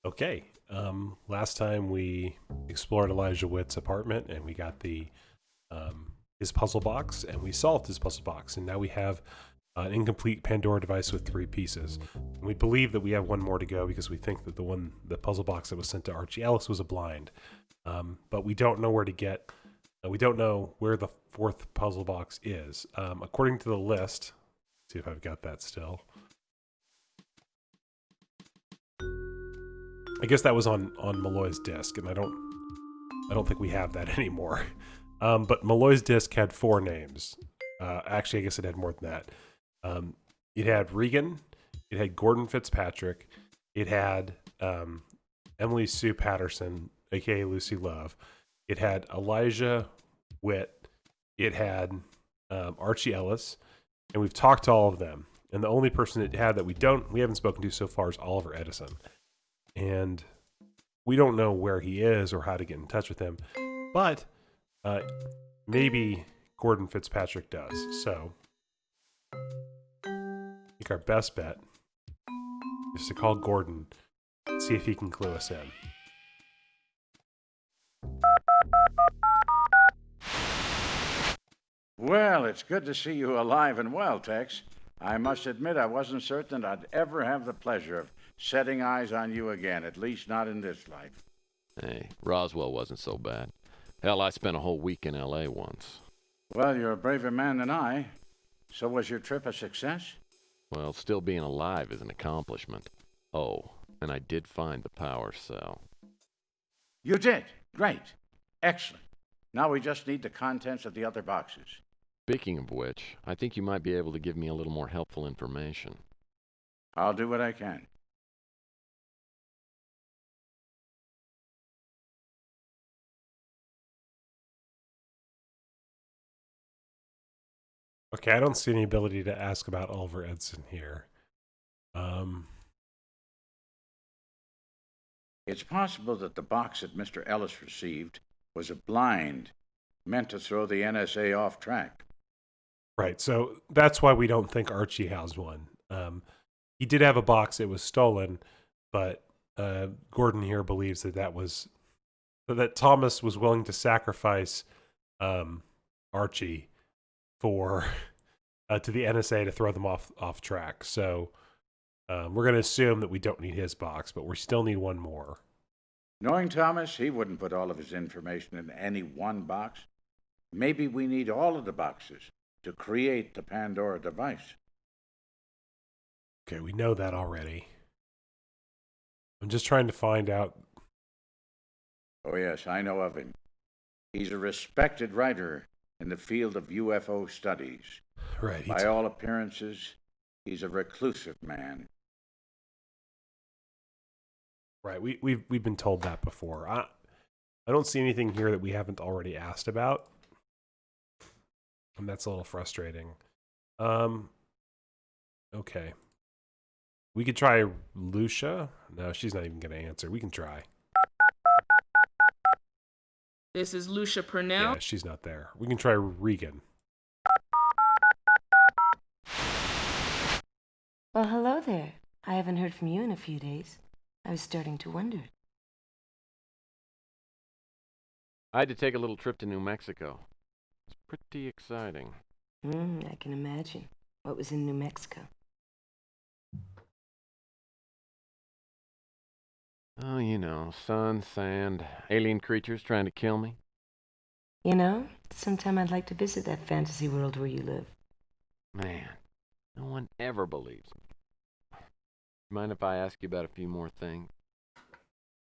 Okay. Last time we explored Elijah Witt's apartment and we got his puzzle box and we solved his puzzle box, and now we have an incomplete Pandora device with 3 pieces. And we believe that we have one more to go because we think that the puzzle box that was sent to Archie Ellis was a blind, but we don't know where to get. We don't know where the 4th puzzle box is. According to the list, see if I've got that still. I guess that was on Malloy's disk, and I don't think we have that anymore. But Malloy's disk had 4 names. Actually, I guess it had more than that. It had Regan, it had Gordon Fitzpatrick, it had Emily Sue Patterson, aka Lucy Love, it had Elijah Witt, it had Archie Ellis, and we've talked to all of them. And the only person it had that we haven't spoken to so far is Oliver Edison. And we don't know where he is or how to get in touch with him, but maybe Gordon Fitzpatrick does. So I think our best bet is to call Gordon, see if he can clue us in. Well, it's good to see you alive and well, Tex. I must admit I wasn't certain I'd ever have the pleasure of setting eyes on you again, at least not in this life. Hey, Roswell wasn't so bad. Hell, I spent a whole week in L.A. once. Well, you're a braver man than I. So was your trip a success? Well, still being alive is an accomplishment. Oh, and I did find the power cell. You did? Great. Excellent. Now we just need the contents of the other boxes. Speaking of which, I think you might be able to give me a little more helpful information. I'll do what I can. Okay, I don't see any ability to ask about Oliver Edson here. It's possible that the box that Mr. Ellis received was a blind, meant to throw the NSA off track. Right, so that's why we don't think Archie has one. He did have a box; it was stolen, but Gordon here believes that Thomas was willing to sacrifice Archie for to the NSA to throw them off track. So we're going to assume that we don't need his box, but we still need one more. Knowing Thomas, he wouldn't put all of his information in any one box. Maybe we need all of the boxes to create the Pandora device. Okay, we know that already. I'm just trying to find out. Oh, yes, I know of him. He's a respected writer in the field of UFO studies. Right. By all appearances, he's a reclusive man. Right. We've been told that before. I don't see anything here that we haven't already asked about, and that's a little frustrating. Okay. We could try Lucia. No, she's not even going to answer. We can try. This is Lucia Purnell. Yeah, she's not there. We can try Regan. Well, hello there. I haven't heard from you in a few days. I was starting to wonder. I had to take a little trip to New Mexico. It's pretty exciting. I can imagine. What was in New Mexico? Oh, you know, sun, sand, alien creatures trying to kill me. You know, sometime I'd like to visit that fantasy world where you live. Man, no one ever believes me. Mind if I ask you about a few more things?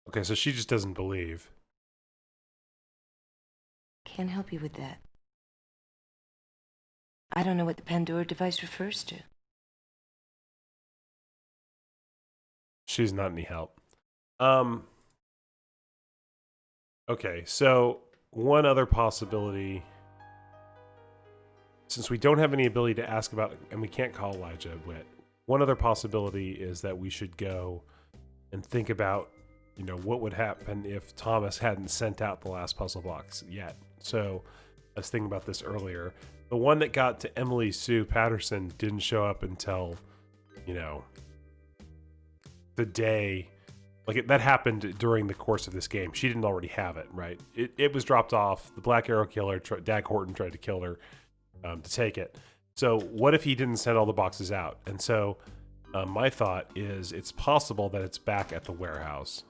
Okay, so she just doesn't believe. Can't help you with that. I don't know what the Pandora device refers to. She's not any help. Okay, so one other possibility, since we don't have any ability to ask about, and we can't call Elijah Witt, one other possibility is that we should go and think about, what would happen if Thomas hadn't sent out the last puzzle box yet. So I was thinking about this earlier. The one that got to Emily Sue Patterson didn't show up until, the day Like that happened during the course of this game. She didn't already have it, right? It was dropped off. The Black Arrow killer, Dag Horton, tried to kill her to take it. So what if he didn't send all the boxes out? And so my thought is it's possible that it's back at the warehouse.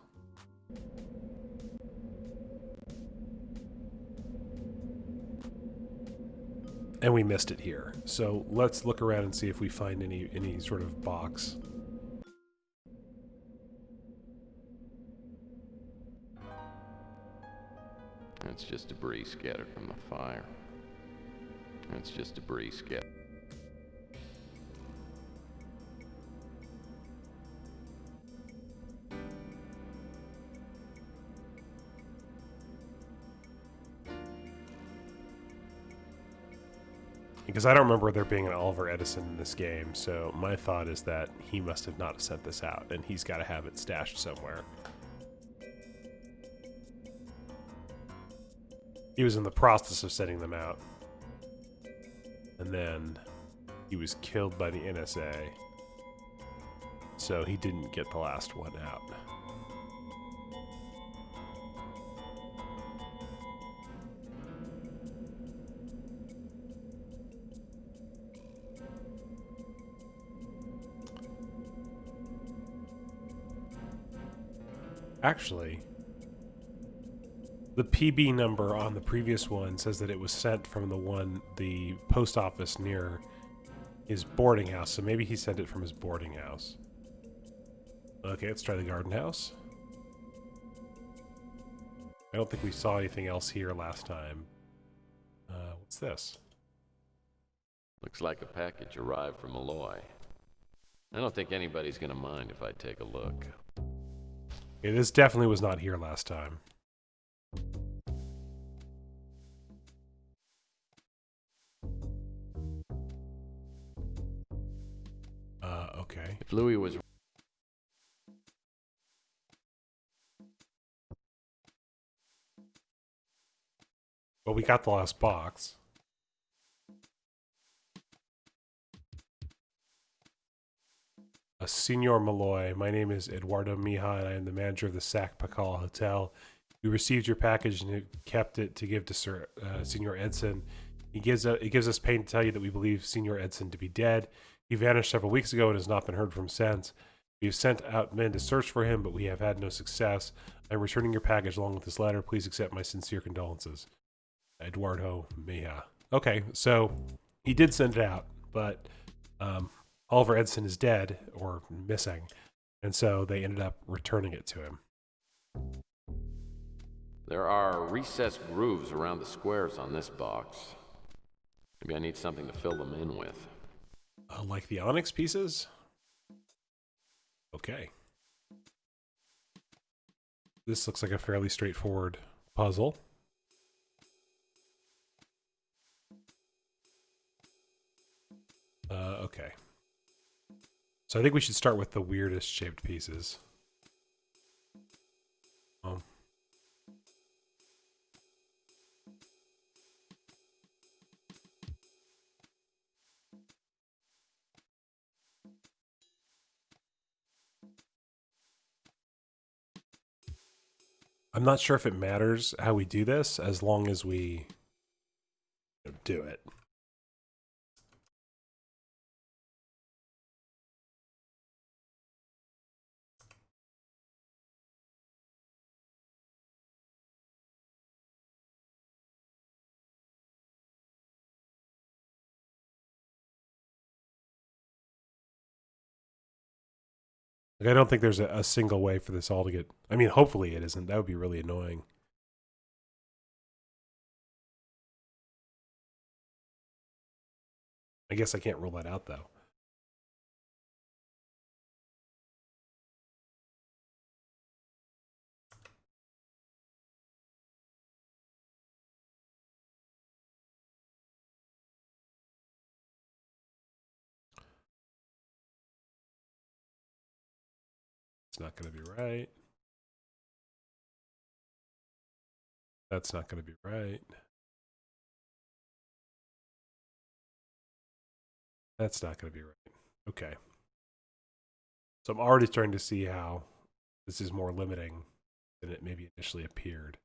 And we missed it here. So let's look around and see if we find any sort of box. It's just debris scattered from the fire. It's just debris scattered. Because I don't remember there being an Oliver Edison in this game, so my thought is that he must have not sent this out, and he's got to have it stashed somewhere. He was in the process of sending them out. And then he was killed by the NSA. So he didn't get the last one out. Actually, the PB number on the previous one says that it was sent from the post office near his boarding house, so maybe he sent it from his boarding house. Okay, let's try the garden house. I don't think we saw anything else here last time. What's this? Looks like a package arrived from Malloy. I don't think anybody's gonna mind if I take a look. Okay, this definitely was not here last time. Okay. If Louis was Well, we got the last box. Senor Malloy, my name is Eduardo Mija, and I am the manager of the Sac Pacal Hotel. We received your package and have kept it to give to Senor Edson. It gives us pain to tell you that we believe Senor Edson to be dead. He vanished several weeks ago and has not been heard from since. We have sent out men to search for him, but we have had no success. I'm returning your package along with this letter. Please accept my sincere condolences. Eduardo Mija. Okay, so he did send it out, but Oliver Edson is dead or missing, and so they ended up returning it to him. There are recessed grooves around the squares on this box. Maybe I need something to fill them in with. Like the onyx pieces? Okay. This looks like a fairly straightforward puzzle. Okay. So I think we should start with the weirdest shaped pieces. I'm not sure if it matters how we do this, as long as we do it. Like, I don't think there's a single way for this all to get... I mean, hopefully it isn't. That would be really annoying. I guess I can't rule that out, though. It's not going to be right. That's not going to be right. That's not going to be right. Okay. So I'm already starting to see how this is more limiting than it maybe initially appeared.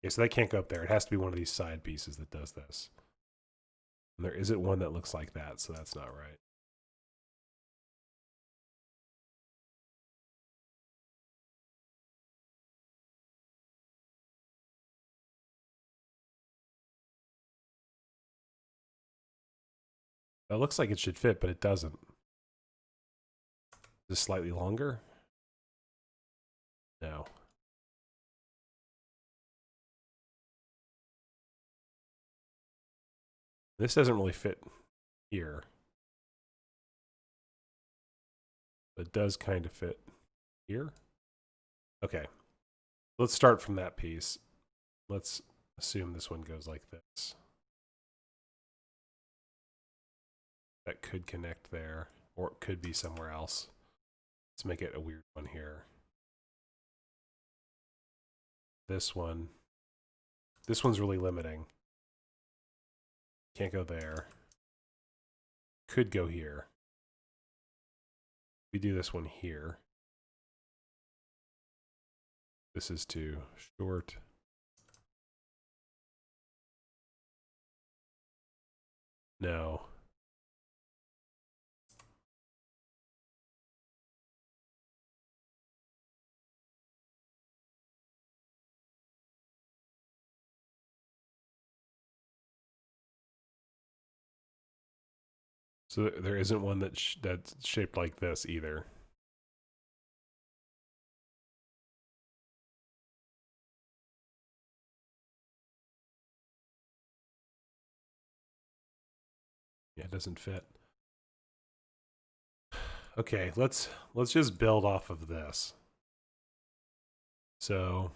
Okay, so that can't go up there. It has to be one of these side pieces that does this. And there isn't one that looks like that, so that's not right. It looks like it should fit, but it doesn't. Is this slightly longer? No. This doesn't really fit here. But it does kind of fit here. Okay. Let's start from that piece. Let's assume this one goes like this. That could connect there, or it could be somewhere else. Let's make it a weird one here. This one's really limiting. Can't go there. Could go here. We do this one here. This is too short. No. So there isn't one that's shaped like this either. Yeah, it doesn't fit. Okay, let's just build off of this. So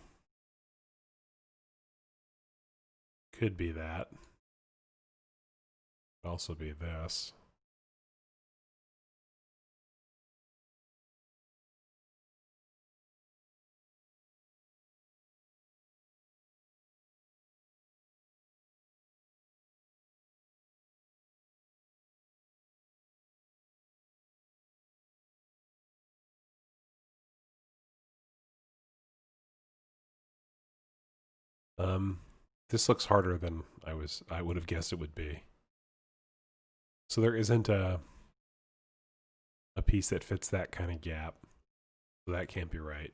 could be that. Could also be this. This looks harder than I would have guessed it would be. So there isn't a piece that fits that kind of gap. So that can't be right.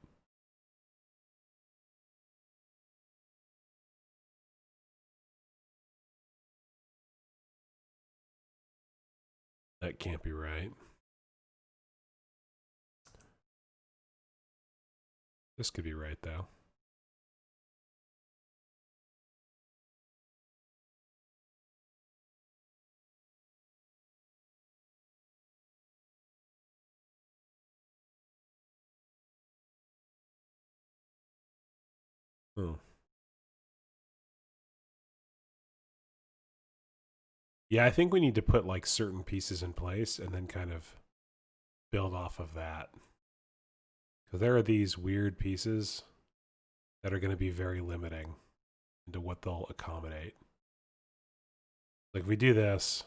That can't be right. This could be right though. Hmm. Yeah, I think we need to put like certain pieces in place and then kind of build off of that. Because there are these weird pieces that are going to be very limiting into what they'll accommodate. Like if we do this,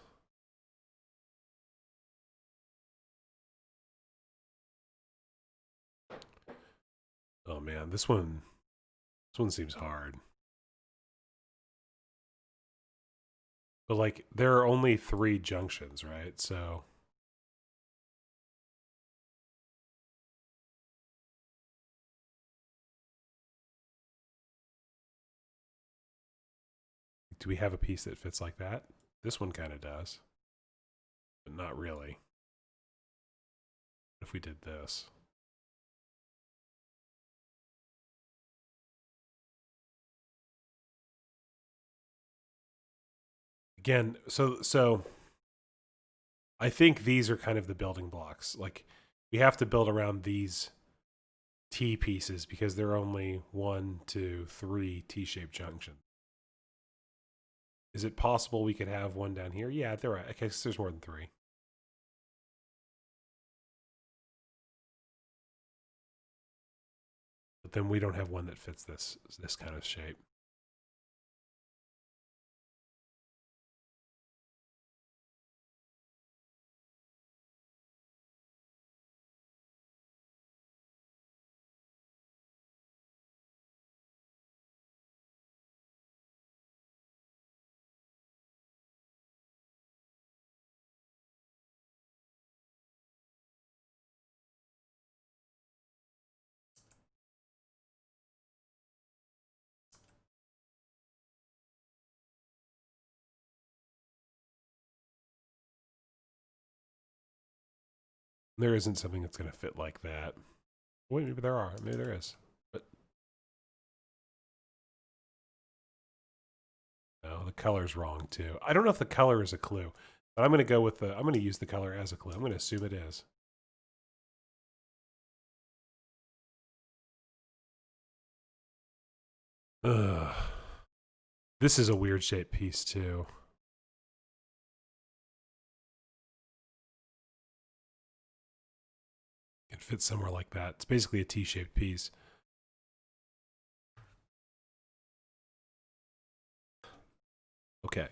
oh man, this one seems hard. But like there are only 3 junctions, right? So do we have a piece that fits like that? This one kind of does, but not really. If we did this, again, so I think these are kind of the building blocks. Like we have to build around these T pieces because there are only 1, 2, 3 T-shaped junctions. Is it possible we could have one down here? Yeah, there are. I guess there's more than 3. But then we don't have one that fits this kind of shape. There isn't something that's going to fit like that. Wait, maybe there are. Maybe there is. But no, the color's wrong too. I don't know if the color is a clue, but I'm going to go with I'm going to use the color as a clue. I'm going to assume it is. Ugh. This is a weird shaped piece too. It fits somewhere like that. It's basically a T-shaped piece. Okay.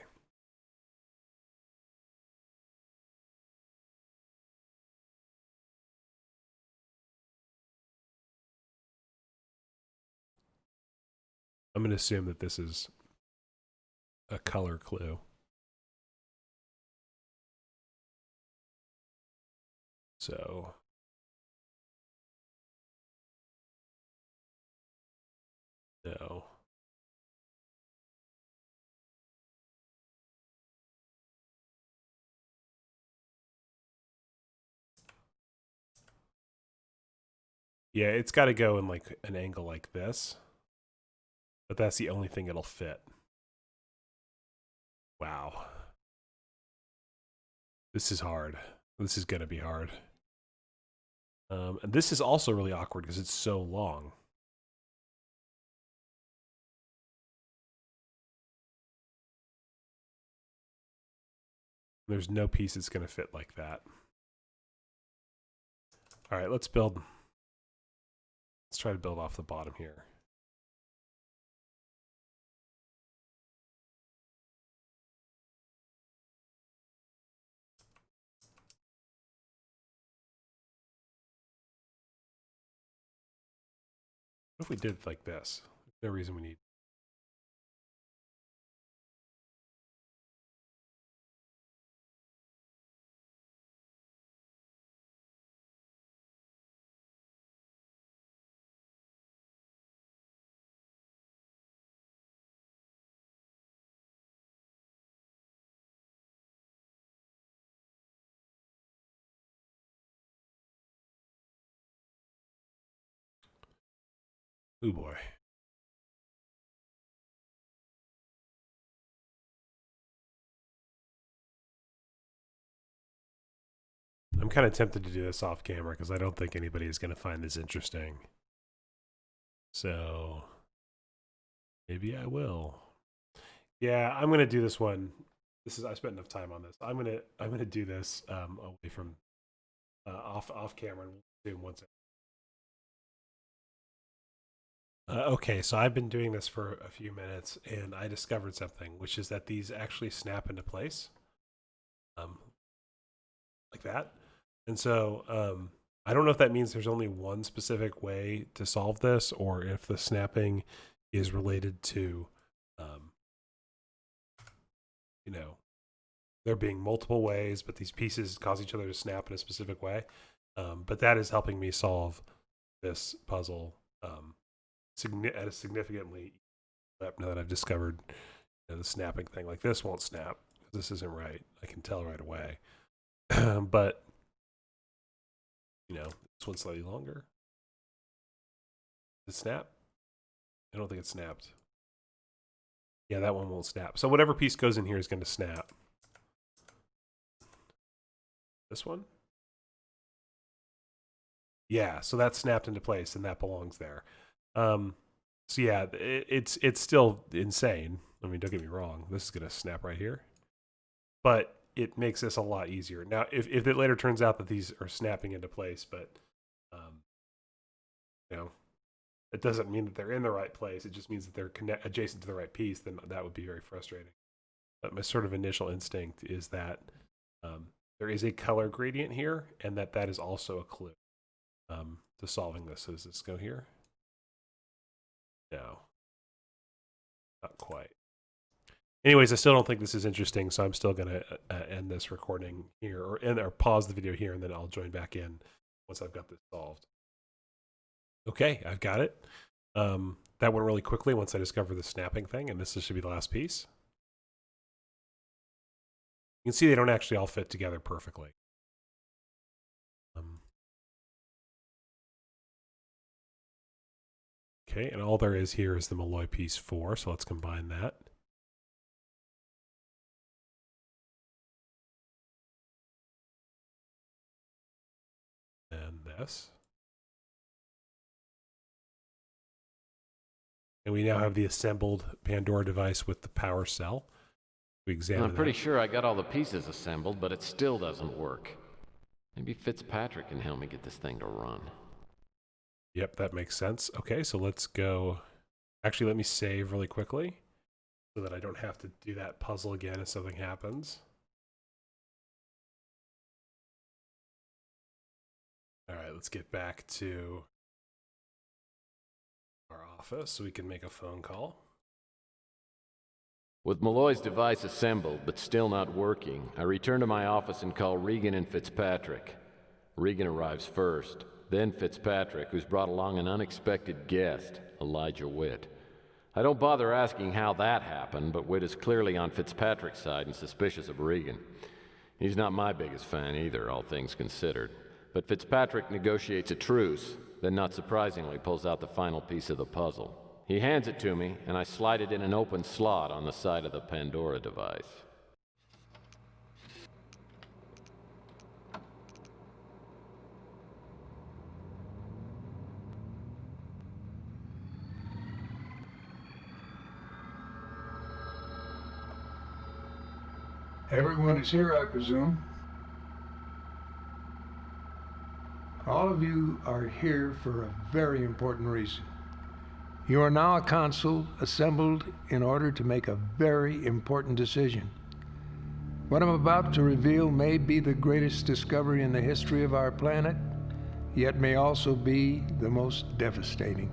I'm going to assume that this is a color clue. So no. Yeah, it's got to go in like an angle like this. But that's the only thing it'll fit. Wow. This is hard. This is going to be hard. And this is also really awkward because it's so long. There's no piece that's going to fit like that. All right, let's build. Let's try to build off the bottom here. What if we did like this? There's no reason we need. Oh boy. I'm kind of tempted to do this off camera because I don't think anybody is going to find this interesting. So maybe I will. Yeah, I'm going to do this one. I spent enough time on this. I'm going to do this away from off camera and we'll zoom once. Okay, so I've been doing this for a few minutes and I discovered something, which is that these actually snap into place. Like that. And so I don't know if that means there's only one specific way to solve this or if the snapping is related to, you know, there being multiple ways, but these pieces cause each other to snap in a specific way. But that is helping me solve this puzzle at a significantly now that I've discovered the snapping thing. Like this won't snap. This isn't right. I can tell right away. But this one's slightly longer. Did it snap? I don't think it snapped. Yeah, that one won't snap. So whatever piece goes in here is going to snap. This one? Yeah, so that snapped into place and that belongs there. So yeah, it's still insane. I mean, don't get me wrong. This is going to snap right here. But it makes this a lot easier. Now, if it later turns out that these are snapping into place, but it doesn't mean that they're in the right place. It just means that they're adjacent to the right piece. Then that would be very frustrating. But my sort of initial instinct is that there is a color gradient here, and that is also a clue to solving this. So does this go here? No, not quite. Anyways, I still don't think this is interesting, so I'm still going to end this recording here, or pause the video here, and then I'll join back in once I've got this solved. Okay, I've got it. That went really quickly once I discovered the snapping thing, and this should be the last piece. You can see they don't actually all fit together perfectly. Okay, and all there is here is the Malloy piece 4, so let's combine that. And this. And we now have the assembled Pandora device with the power cell. We examine I'm pretty that. sure I got all the pieces assembled, but it still doesn't work. Maybe Fitzpatrick can help me get this thing to run. Yep, that makes sense. Okay, so let's go. Actually, let me save really quickly so that I don't have to do that puzzle again if something happens. All right, let's get back to our office so we can make a phone call. With Malloy's device assembled, but still not working, I return to my office and call Regan and Fitzpatrick. Regan arrives first, then Fitzpatrick, who's brought along an unexpected guest, Elijah Witt. I don't bother asking how that happened, but Witt is clearly on Fitzpatrick's side and suspicious of Regan. He's not my biggest fan either, all things considered. But Fitzpatrick negotiates a truce, then not surprisingly pulls out the final piece of the puzzle. He hands it to me, and I slide it in an open slot on the side of the Pandora device. Everyone is here, I presume. All of you are here for a very important reason. You are now a council assembled in order to make a very important decision. What I'm about to reveal may be the greatest discovery in the history of our planet, yet may also be the most devastating.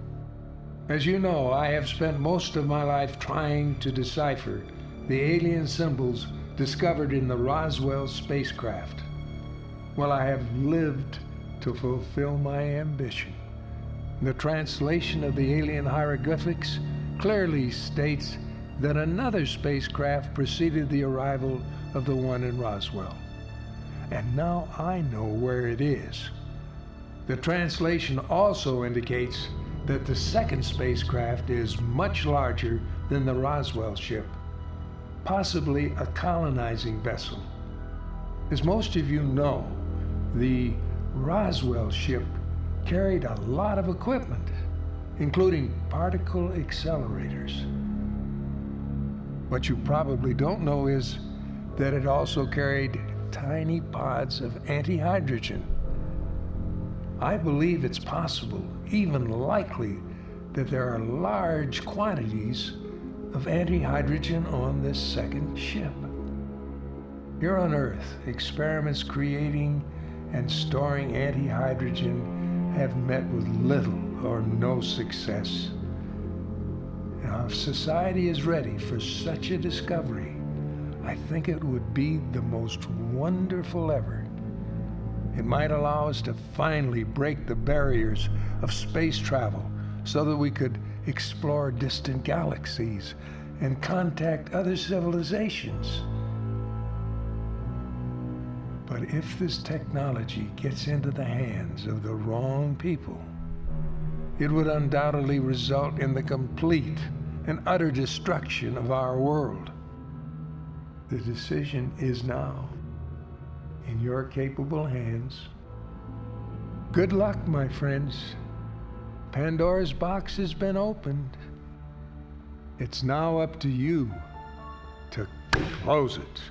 As you know, I have spent most of my life trying to decipher the alien symbols discovered in the Roswell spacecraft. Well, I have lived to fulfill my ambition. The translation of the alien hieroglyphics clearly states that another spacecraft preceded the arrival of the one in Roswell. And now I know where it is. The translation also indicates that the second spacecraft is much larger than the Roswell ship, possibly a colonizing vessel. As most of you know, the Roswell ship carried a lot of equipment, including particle accelerators. What you probably don't know is that it also carried tiny pods of antihydrogen. I believe it's possible, even likely, that there are large quantities of antihydrogen on this second ship. Here on Earth, experiments creating and storing antihydrogen have met with little or no success. Now, if society is ready for such a discovery, I think it would be the most wonderful ever. It might allow us to finally break the barriers of space travel so that we could explore distant galaxies and contact other civilizations. But if this technology gets into the hands of the wrong people, it would undoubtedly result in the complete and utter destruction of our world. The decision is now in your capable hands. Good luck, my friends. Pandora's box has been opened. It's now up to you to close it.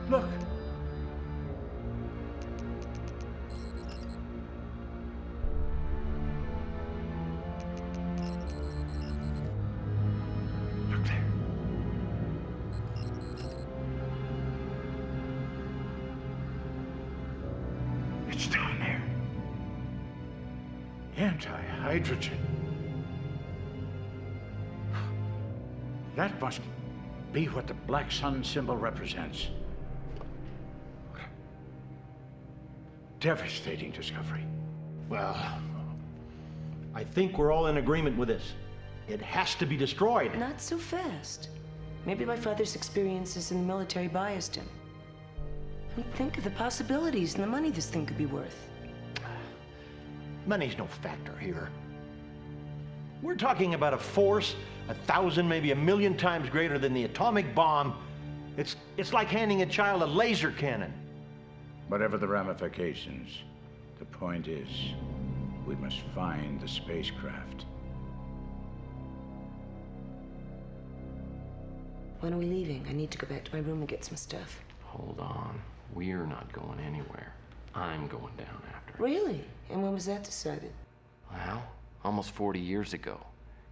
Look. Look there. It's down there. Anti-hydrogen. That must be what the black sun symbol represents. Devastating discovery. Well, I think we're all in agreement with this. It has to be destroyed. Not so fast. Maybe my father's experiences in the military biased him. I mean, think of the possibilities and the money this thing could be worth. Money's no factor here. We're talking about a force 1,000, maybe 1,000,000 times greater than the atomic bomb. It's like handing a child a laser cannon. Whatever the ramifications, the point is, we must find the spacecraft. When are we leaving? I need to go back to my room and get some stuff. Hold on. We're not going anywhere. I'm going down after it. Really? And when was that decided? Well, almost 40 years ago.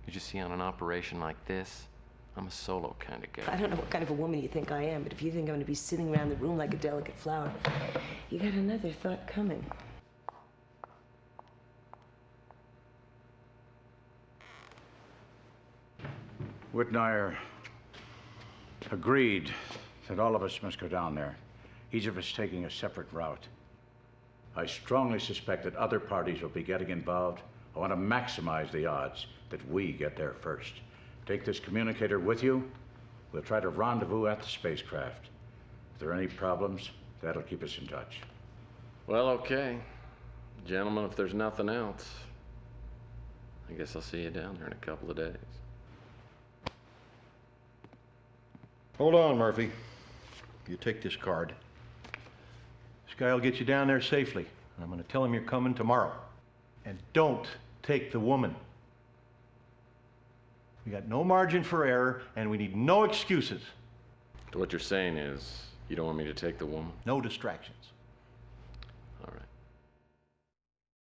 You see, on an operation like this, I'm a solo kind of guy. I don't know what kind of a woman you think I am, but if you think I'm going to be sitting around the room like a delicate flower, you got another thought coming. Whitnire agreed that all of us must go down there, each of us taking a separate route. I strongly suspect that other parties will be getting involved. I want to maximize the odds that we get there first. Take this communicator with you. We'll try to rendezvous at the spacecraft. If there are any problems, that'll keep us in touch. Well, okay. Gentlemen, if there's nothing else, I guess I'll see you down there in a couple of days. Hold on, Murphy. You take this card. This guy will get you down there safely. I'm going to tell him you're coming tomorrow. And don't take the woman. We got no margin for error, and we need no excuses. So what you're saying is, you don't want me to take the woman? No distractions. All right.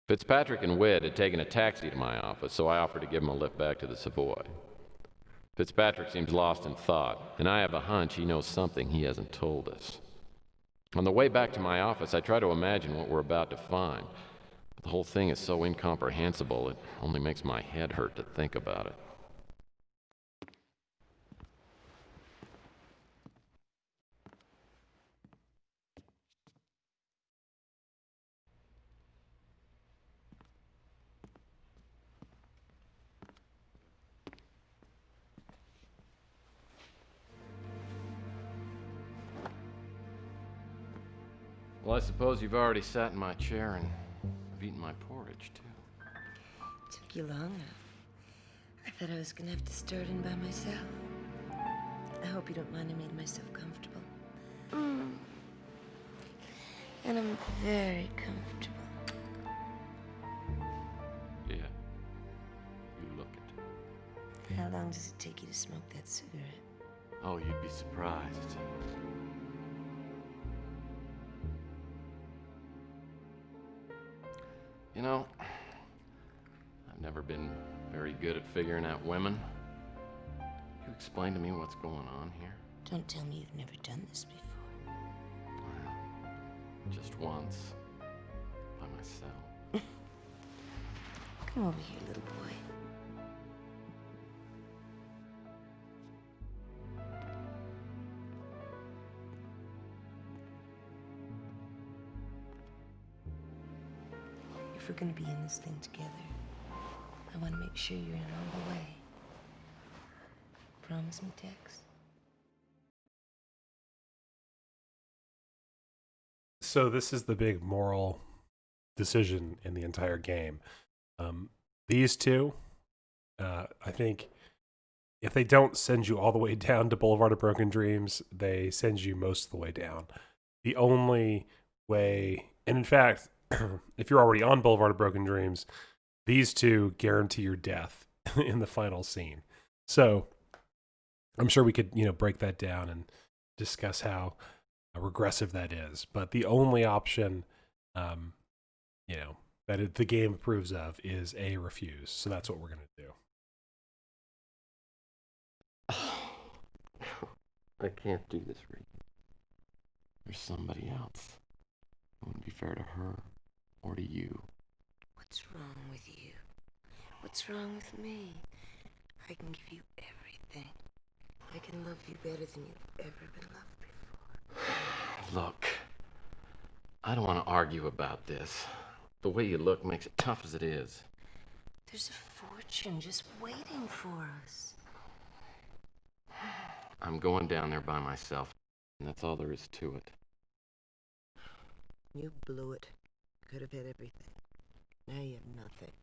Fitzpatrick and Wed had taken a taxi to my office, so I offered to give him a lift back to the Savoy. Fitzpatrick seems lost in thought, and I have a hunch he knows something he hasn't told us. On the way back to my office, I try to imagine what we're about to find. But the whole thing is so incomprehensible, it only makes my head hurt to think about it. Well, I suppose you've already sat in my chair and have eaten my porridge, too. Took you long enough. I thought I was gonna have to start in by myself. I hope you don't mind I made myself comfortable. And I'm very comfortable. Yeah, you look it. How long does it take you to smoke that cigarette? Oh, you'd be surprised. You know, I've never been very good at figuring out women. Can you explain to me what's going on here? Don't tell me you've never done this before. Well, just once. By myself. Come over here, little boy. If we're gonna be in this thing together, I want to make sure you're in all the way. Promise me, Tex? So this is the big moral decision in the entire game. These two, I think, if they don't send you all the way down to Boulevard of Broken Dreams, they send you most of the way down. The only way, and in fact, if you're already on Boulevard of Broken Dreams, these two guarantee your death in the final scene. So I'm sure we could, break that down and discuss how regressive that is. But the only option, that the game approves of is a refuse. So that's what we're going to do. I can't do this, Regan. There's somebody else. It wouldn't be fair to her or to you. What's wrong with you? What's wrong with me? I can give you everything. I can love you better than you've ever been loved before. Look, I don't want to argue about this. The way you look makes it tough as it is. There's a fortune just waiting for us. I'm going down there by myself, and that's all there is to it. You blew it. Could have had everything. Now you have nothing.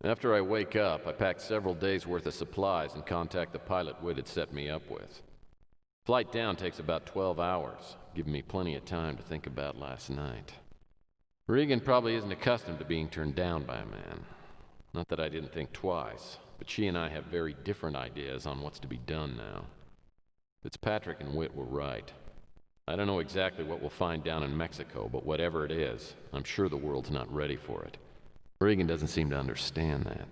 After I wake up, I pack several days' worth of supplies and contact the pilot Whit had set me up with. Flight down takes about 12 hours, giving me plenty of time to think about last night. Regan probably isn't accustomed to being turned down by a man. Not that I didn't think twice, but she and I have very different ideas on what's to be done now. Fitzpatrick and Whit were right. I don't know exactly what we'll find down in Mexico, but whatever it is, I'm sure the world's not ready for it. Regan doesn't seem to understand that.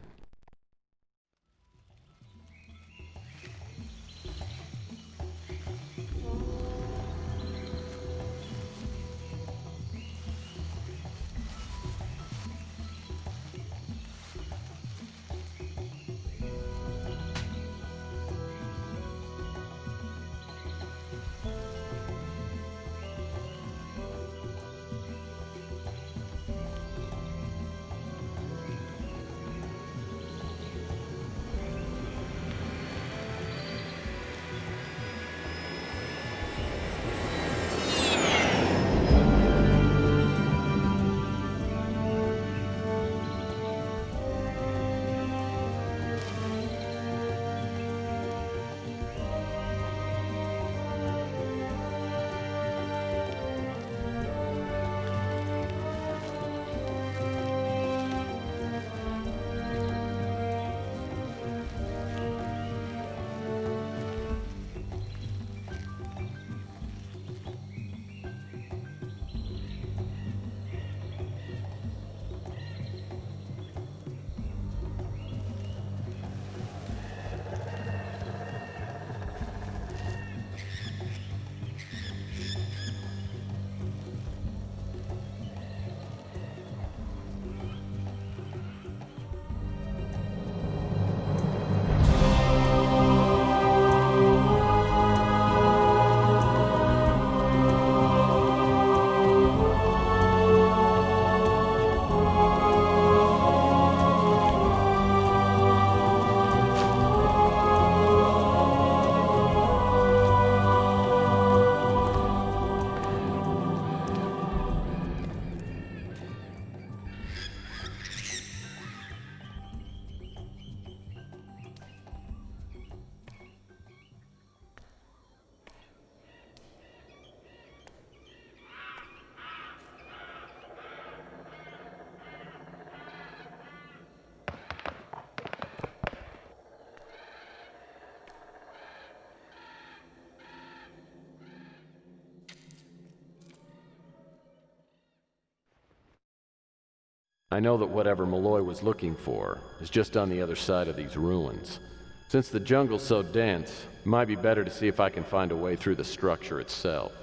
I know that whatever Malloy was looking for is just on the other side of these ruins. Since the jungle's so dense, it might be better to see if I can find a way through the structure itself.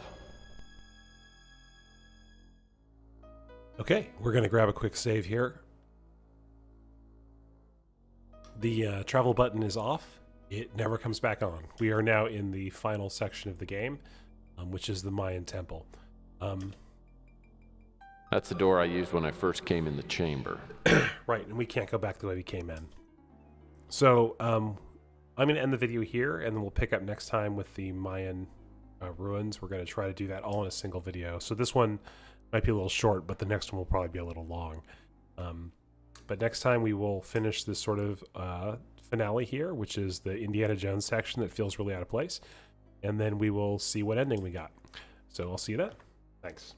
Okay, we're going to grab a quick save here. The travel button is off. It never comes back on. We are now in the final section of the game, which is the Mayan temple. That's the door I used when I first came in the chamber. Right, and we can't go back the way we came in. So, I'm going to end the video here, and then we'll pick up next time with the Mayan ruins. We're going to try to do that all in a single video. So this one might be a little short, but the next one will probably be a little long. But next time we will finish this sort of finale here, which is the Indiana Jones section that feels really out of place. And then we will see what ending we got. So I'll see you then. Thanks.